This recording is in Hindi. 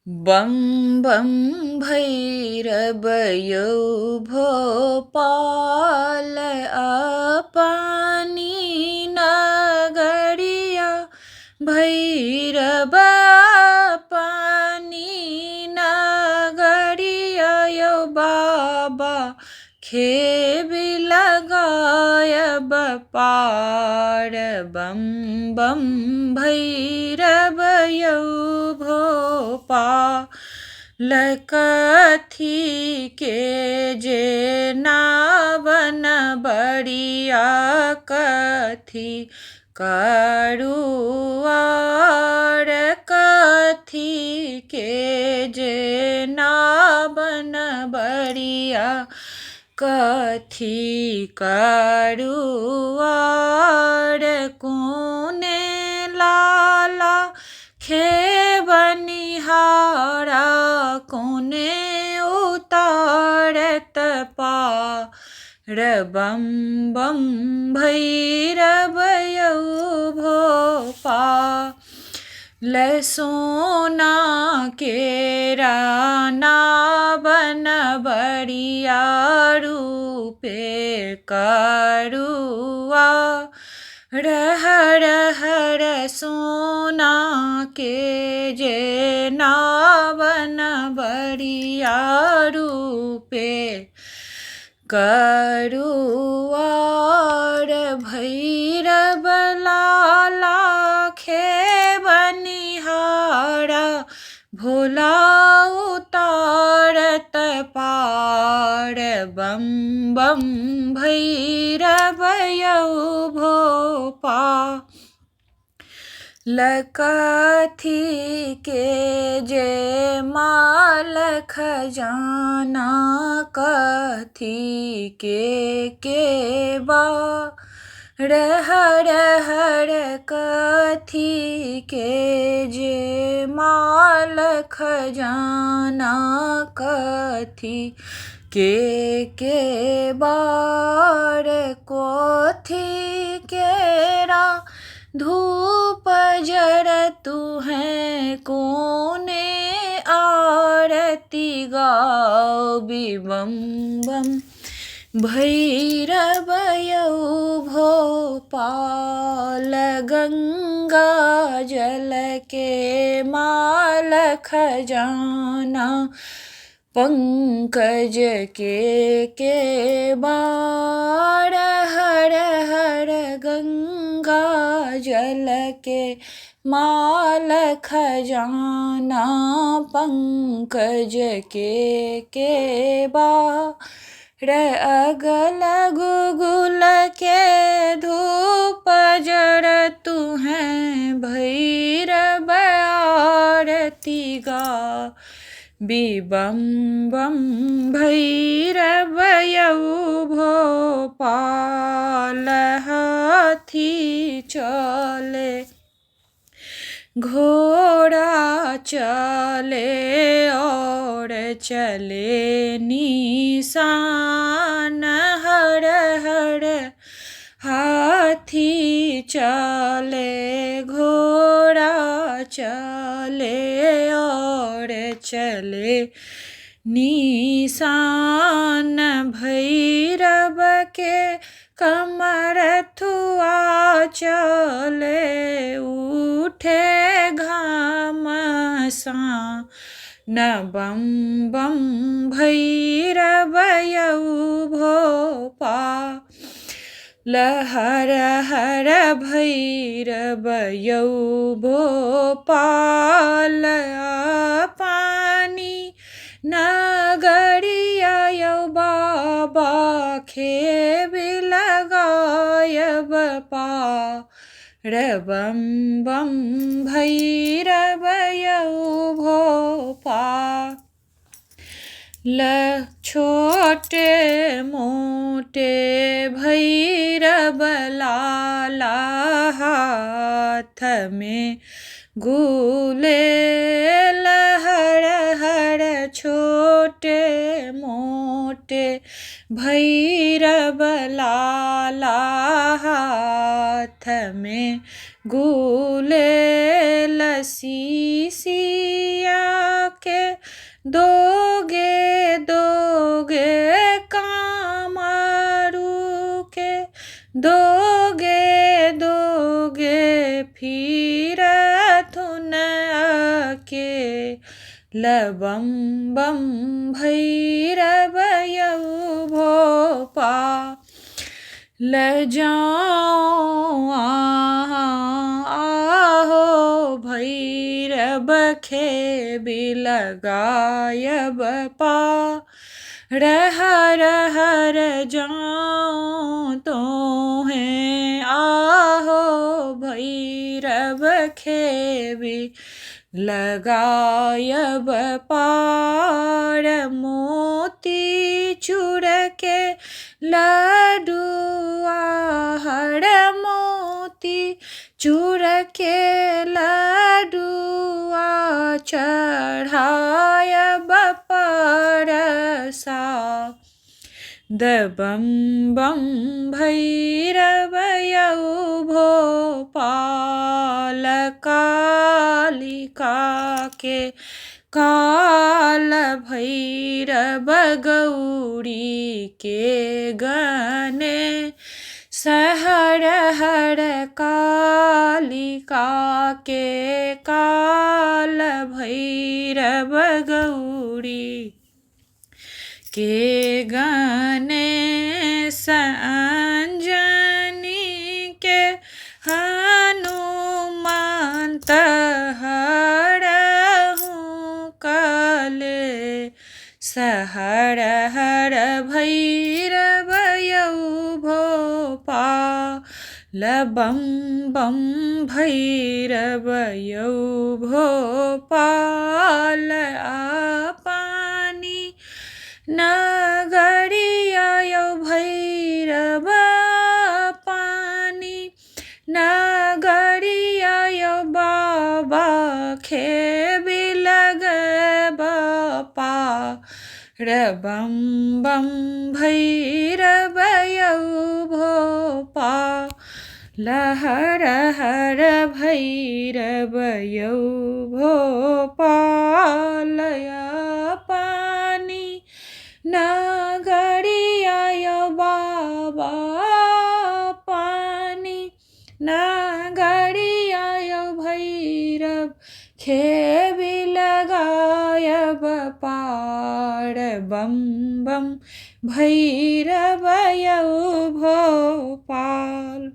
बम बम भैरव यौ भोपाल अपनी नगरिया भैरव अपनी नगरिया यौ बाबा खेबी लगायब पार बम बम भैरव यौ भोपाल कथी के जे नावन बड़िया कथी करुआर कथी के जे नावन बड़िया कथी करुआर कोने लाला खेबनिहारा कोने उतारत पार बम बम भैरव यौ भोपाल सोना केरा नावन बड़िया रूपे करुआ हर हर सोना के जे नावन बड़िया रूपे करुआर भैरव लाला खेबनिहारा भोला उतारत पार बम बम भैरव यौ भोपाल कथी के जे माल खजाना कथी के बा हर हर कथी के जे माल खजाना कथी के बार कोथी केरा धूप जरतु हैं कोने आरती गावी बम बम भैरव यौ भोपाल गंगा जल के माल खजाना पंकज के बार हर हर गंगा जल के माल खजाना पंकज के बार अगल गुगुल के धूप जरतु हैं भैरव आरती गा बम बम भैरव यौ भोपाल हाथी चले घोड़ा चले और चले निशान हर हर हाथी चले घोड़ा चले और चले निशान भैरव के कमरथुआ चले उठे घामसा न बम बम भैरव यौ भोपाल हर हर भैरव यौ भोपाल पानी नगरिया यौ बाबा खेबी लगायब पार बम बम भैरव यौ भोपाल छोटे मोटे भैरव लाला हाथ में गुलेल हर हर छोटे मोटे भैरव लाला हाथ में गुलेल सीसिया दोगे दोगे कामरू के, दोगे दोगे फिर थुन आके, लबम बम भैरव यऊ भोपा ल जाओ आहो भैरव खेबी लगायब पा, हर हर जाओ तो हैं आहो भैरव खेबी लगायब पार, मोती चूर के लडुआ हर मोती चूर के लडुआ, चढ़ायब परसा दबम बम भैरव यऊ भोपाल, कालिका के काल भैरव गौरी के गने, सहर हर कालिका के काल भैरव गौरी के गने, संजनी के हनुमंत हरहु कले, सहर हर भैरव यऊ भोपा लबम बम भैरव यऊ भोपाल, पानी नगरिया यऊ भैरव पानी नगरिया यऊ बाबा खेबी लगब पा, बम बम भैरव यऊ भोपा लहर हर भैरव यऊ भोपाल, पानी नगरिया यऊ बाबा पानी नगरिया यऊ भैरव खेबी लगायब पार, बम बम भैरव यऊ भोपाल।